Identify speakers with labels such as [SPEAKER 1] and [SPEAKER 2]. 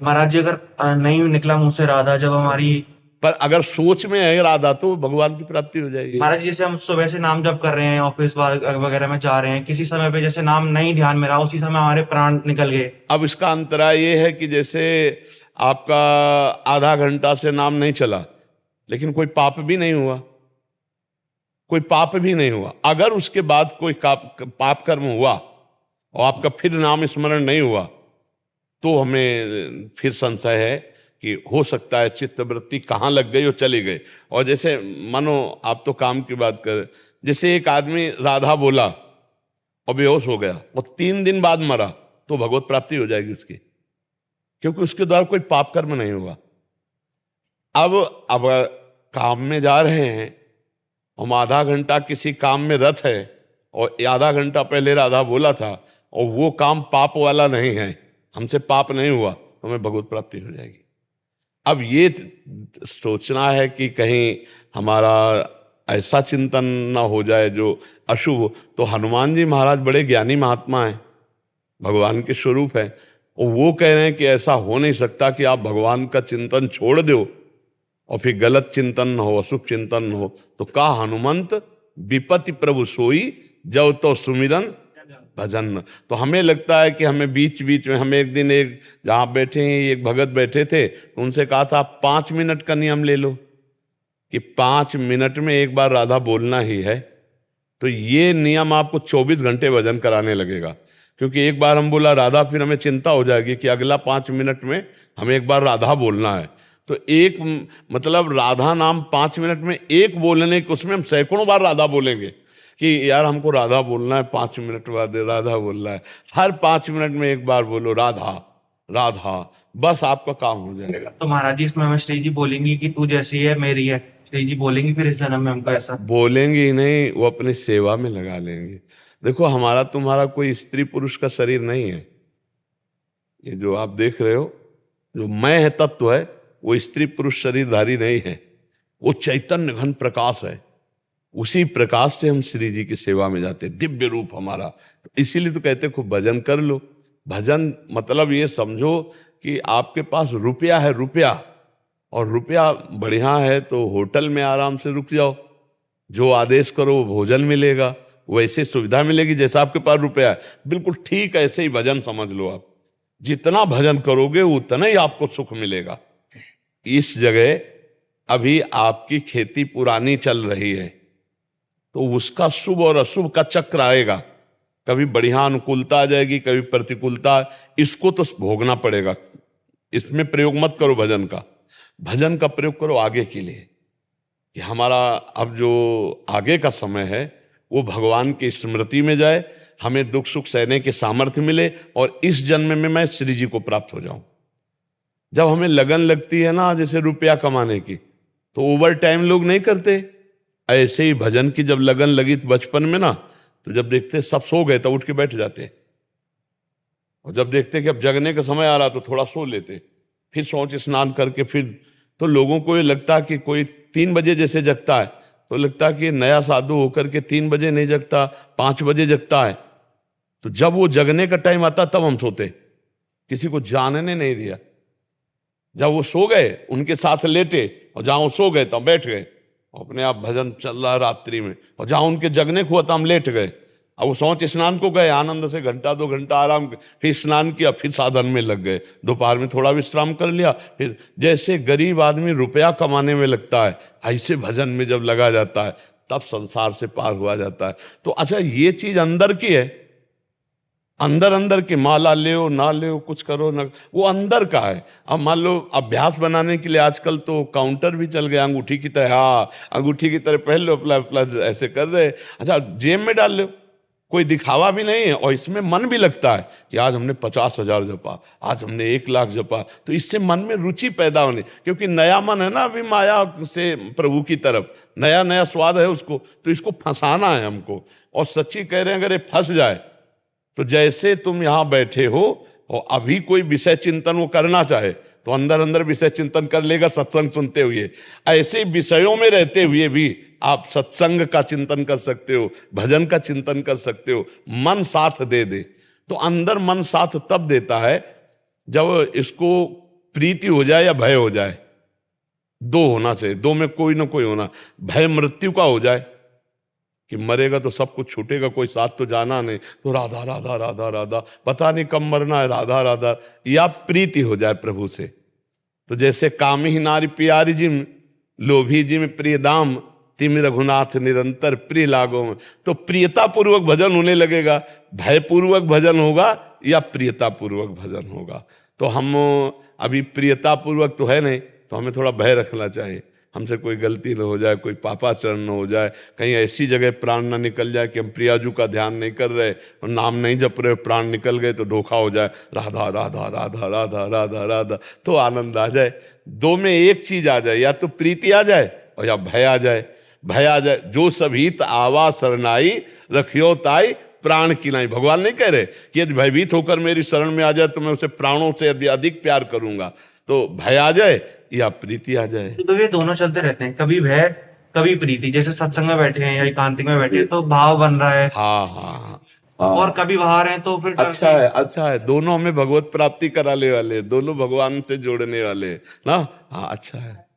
[SPEAKER 1] महाराज जी अगर नहीं निकला मुंह से राधा, जब हमारी
[SPEAKER 2] पर अगर सोच में है राधा तो भगवान की प्राप्ति हो जाएगी।
[SPEAKER 1] महाराज जी जैसे हम सुबह से नाम जप कर रहे हैं, ऑफिस वगैरह में जा रहे हैं, किसी समय पे जैसे नाम नहीं ध्यान में रहा, उसी समय हमारे प्राण निकल गए।
[SPEAKER 2] अब इसका अंतराय ये है कि जैसे आपका आधा घंटा से नाम नहीं चला, लेकिन कोई पाप भी नहीं हुआ, कोई पाप भी नहीं हुआ। अगर उसके बाद कोई पाप कर्म हुआ और आपका फिर नाम स्मरण नहीं हुआ, तो हमें फिर संशय है कि हो सकता है चित्तवृत्ति कहाँ लग गई और चली गई। और जैसे मानो आप तो काम की बात कर, जैसे एक आदमी राधा बोला और बेहोश हो गया और 3 दिन बाद मरा, तो भगवत प्राप्ति हो जाएगी उसकी, क्योंकि उसके द्वारा कोई पाप कर्म नहीं हुआ। अब काम में जा रहे हैं, हम आधा घंटा किसी काम में रत है और आधा घंटा पहले राधा बोला था और वो काम पाप वाला नहीं है, हमसे पाप नहीं हुआ, तो हमें भगवत प्राप्ति हो जाएगी। अब ये सोचना है कि कहीं हमारा ऐसा चिंतन ना हो जाए जो अशुभ। तो हनुमान जी महाराज बड़े ज्ञानी महात्मा हैं, भगवान के स्वरूप है, और वो कह रहे हैं कि ऐसा हो नहीं सकता कि आप भगवान का चिंतन छोड़ दो और फिर गलत चिंतन न हो, अशुभ चिंतन न हो। तो कहा हनुमंत विपत्ति प्रभु सोई, जब तो सुमिरन भजन। तो हमें लगता है कि हमें बीच बीच में, हम एक दिन एक जहाँ बैठे हैं एक भगत बैठे थे, उनसे कहा था 5 मिनट का नियम ले लो कि 5 मिनट में एक बार राधा बोलना ही है। तो ये नियम आपको 24 घंटे भजन कराने लगेगा, क्योंकि एक बार हम बोला राधा, फिर हमें चिंता हो जाएगी कि अगला 5 मिनट में हमें एक बार राधा बोलना है। तो एक मतलब राधा नाम 5 मिनट में एक बोलने के, उसमें हम सैकड़ों बार राधा बोलेंगे कि यार हमको राधा बोलना है, 5 मिनट बाद राधा बोलना है। हर 5 मिनट में एक बार बोलो राधा राधा, बस आपका काम हो जाएगा।
[SPEAKER 1] तो महाराज जी इसमें हमें श्री जी बोलेंगी कि तू जैसी है मेरी है, श्री जी बोलेंगी फिर इस जन्म में हमको ऐसा?
[SPEAKER 2] बोलेंगे ही नहीं, वो अपनी सेवा में लगा लेंगे। देखो हमारा तुम्हारा कोई स्त्री पुरुष का शरीर नहीं है, ये जो आप देख रहे हो, जो मैं है तत्व है, वो स्त्री पुरुष शरीरधारी नहीं है, वो चैतन्य घन प्रकाश है। उसी प्रकाश से हम श्री जी की सेवा में जाते, दिव्य रूप हमारा। तो इसीलिए तो कहते खूब भजन कर लो। भजन मतलब ये समझो कि आपके पास रुपया है, रुपया, और रुपया बढ़िया है तो होटल में आराम से रुक जाओ, जो आदेश करो वो भोजन मिलेगा, वैसे सुविधा मिलेगी जैसा आपके पास रुपया है। बिल्कुल ठीक ऐसे ही भजन समझ लो। आप जितना भजन करोगे उतना ही आपको सुख मिलेगा। इस जगह अभी आपकी खेती पुरानी चल रही है, तो उसका शुभ और अशुभ का चक्र आएगा, कभी बढ़िया अनुकूलता आ जाएगी, कभी प्रतिकूलता। इसको तो भोगना पड़ेगा। इसमें प्रयोग मत करो भजन का, भजन का प्रयोग करो आगे के लिए, कि हमारा अब जो आगे का समय है वो भगवान की स्मृति में जाए, हमें दुख सुख सहने के सामर्थ्य मिले, और इस जन्म में मैं श्री जी को प्राप्त हो जाऊं। जब हमें लगन लगती है ना जैसे रुपया कमाने की, तो ओवर टाइम लोग नहीं करते। ऐसे ही भजन की जब लगन लगी बचपन में ना, तो जब देखते सब सो गए तो उठ के बैठ जाते, और जब देखते कि अब जगने का समय आ रहा तो थोड़ा सो लेते, फिर सोच स्नान करके फिर। तो लोगों को ये लगता कि कोई 3 बजे जैसे जगता है, तो लगता कि नया साधु होकर के 3 बजे नहीं जगता, 5 बजे जगता है। तो जब वो जगने का टाइम आता तब हम सोते, किसी को जानने नहीं दिया। जब वो सो गए उनके साथ लेटे, और जहां वो सो गए तब बैठ गए, अपने आप भजन चल रहा रात्रि में, और जहां उनके जगने को हुआ तो हम लेट गए। अब वो सोच स्नान को गए, आनंद से घंटा 2 घंटा आराम, फिर स्नान किया, फिर साधन में लग गए, दोपहर में थोड़ा विश्राम कर लिया। फिर जैसे गरीब आदमी रुपया कमाने में लगता है, ऐसे भजन में जब लगा जाता है तब संसार से पार हुआ जाता है। तो अच्छा ये चीज अंदर की है, अंदर अंदर की, माला ले ना ले कुछ करो ना, वो अंदर का है। अब मान लो अभ्यास बनाने के लिए आजकल तो काउंटर भी चल गया, अंगूठी की तरह, हाँ अंगूठी की तरह पहन लो, प्लस ऐसे कर रहे। अच्छा जेब में डाल लो, कोई दिखावा भी नहीं है, और इसमें मन भी लगता है कि आज हमने 50,000 जपा, आज हमने 1 लाख जपा। तो इससे मन में रुचि पैदा होनी, क्योंकि नया मन है ना अभी माया से प्रभु की तरफ, नया नया स्वाद है उसको, तो इसको फंसाना है हमको। और सच्ची कह रहे हैं, अगर ये फंस जाए तो जैसे तुम यहां बैठे हो और अभी कोई विषय चिंतन वो करना चाहे तो अंदर अंदर विषय चिंतन कर लेगा सत्संग सुनते हुए। ऐसे विषयों में रहते हुए भी आप सत्संग का चिंतन कर सकते हो, भजन का चिंतन कर सकते हो, मन साथ दे दे। तो अंदर मन साथ तब देता है जब इसको प्रीति हो जाए या भय हो जाए, दो होना चाहिए, दो में कोई ना कोई होना। भय मृत्यु का हो जाए कि मरेगा तो सब कुछ छूटेगा, कोई साथ तो जाना नहीं, तो राधा राधा राधा राधा, पता नहीं कब मरना है, राधा राधा। या प्रीति हो जाए प्रभु से, तो जैसे काम ही नारी प्यारी जिम, लोभी जिम प्रिय दाम, तिम रघुनाथ निरंतर प्रिय लागो में। तो प्रियता पूर्वक भजन होने लगेगा, भयपूर्वक भजन होगा या प्रियता पूर्वक भजन होगा। तो हम अभी प्रियता पूर्वक तो है नहीं, तो हमें थोड़ा भय रखना चाहिए, हमसे कोई गलती न हो जाए, कोई पापाचरण न हो जाए, कहीं ऐसी जगह प्राण न निकल जाए कि हम प्रियाजू का ध्यान नहीं कर रहे और नाम नहीं जप रहे, प्राण निकल गए तो धोखा हो जाए, राधा राधा राधा राधा राधा राधा, तो आनंद आ जाए। दो में एक चीज आ जाए, या तो प्रीति आ जाए और या भय आ जाए। भय आ जाए, जो सभीत आवा शरणाई रखियो ताई प्राण की नाई। भगवान नहीं कह रहे कि यदि भयभीत होकर मेरी शरण में आ जाए तो मैं उसे प्राणों से यदि अधिक प्यार करूंगा। तो भय आ जाए या प्रीति आ जाए।
[SPEAKER 1] तो ये दोनों चलते रहते हैं, कभी भय कभी प्रीति। जैसे सत्संग में बैठे हैं या एकांतिक में बैठे हैं तो भाव बन रहा है,
[SPEAKER 2] हाँ हाँ हाँ,
[SPEAKER 1] और कभी बाहर हैं तो फिर
[SPEAKER 2] अच्छा है, अच्छा है। दोनों हमें भगवत प्राप्ति कराने वाले, दोनों भगवान से जोड़ने वाले ना। हाँ, अच्छा है।